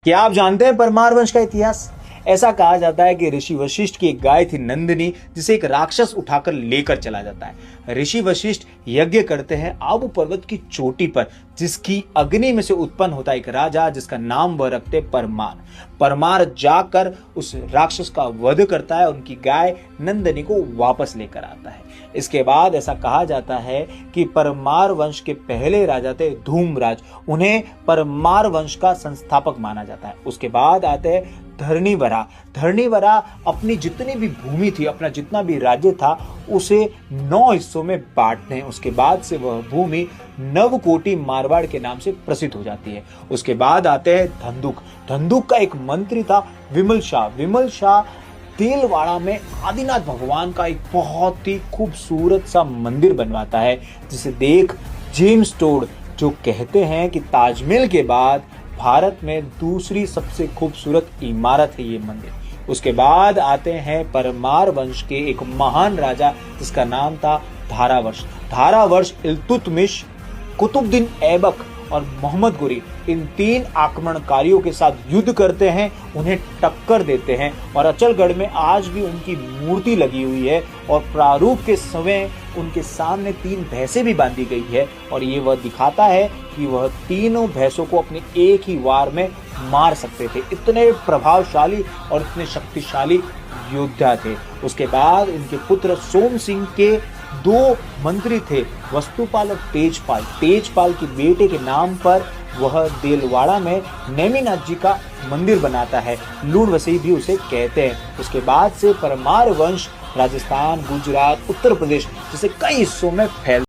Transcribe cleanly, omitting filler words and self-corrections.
क्या आप जानते हैं परमार वंश का इतिहास? ऐसा कहा जाता है कि ऋषि वशिष्ठ की एक गाय थी नंदिनी, जिसे एक राक्षस उठाकर लेकर चला जाता है। ऋषि वशिष्ठ यज्ञ करते हैं आबू पर्वत की चोटी पर, जिसकी अग्नि में से उत्पन्न होता है एक राजा, जिसका नाम वह रखते परमार। परमार जाकर उस राक्षस का वध करता है, उनकी गाय नंदिनी को वापस लेकर आता है। इसके बाद ऐसा कहा जाता है कि परमार वंश के पहले राजा थे धूम्रराज, उन्हें परमार वंश का संस्थापक माना जाता है। उसके बाद आते हैं धरणीवरा। धरणीवरा अपनी जितनी भी भूमि थी, अपना जितना भी राज्य था, उसे 9 हिस्सों में बांटते हैं। उसके बाद से वह भूमि नवकोटि मारवाड़ के नाम से प्रसिद्ध हो जाती है। उसके बाद आते हैं धंधुक। धंधुक का एक मंत्री था विमल शाह। विमल शाह तेलवाड़ा में आदिनाथ भगवान का एक बहुत ही खूबसूरत सा मंदिर बनवाता है, जिसे देख जेम्स टोड जो कहते हैं कि ताजमहल के बाद भारत में दूसरी सबसे खूबसूरत इमारत है ये मंदिर। उसके बाद आते हैं परमार वंश के एक महान राजा, जिसका नाम था धारावर्ष। धारावर्ष इल्तुतमिश, कुतुबुद्दीन ऐबक और मोहम्मद गोरी, इन 3 आक्रमणकारियों के साथ युद्ध करते हैं, उन्हें टक्कर देते हैं और अचलगढ़ में आज भी उनकी मूर्ति लगी हुई है और प्रारूप के समय उनके सामने 3 भैंसें भी बांधी गई है और ये वह दिखाता है कि वह तीनों भैंसों को अपने एक ही वार में मार सकते थे। इतने प्रभावशाली और इतने शक्तिशाली योद्धा थे। उसके बाद इनके पुत्र सोम सिंह के 2 मंत्री थे, वस्तुपाल और तेजपाल। तेजपाल के बेटे के नाम पर वह देलवाड़ा में नेमिनाथ जी का मंदिर बनाता है। लूणवसी भी उसे कहते हैं। उसके बाद से परमार वंश राजस्थान, गुजरात, उत्तर प्रदेश जैसे कई हिस्सों में फैल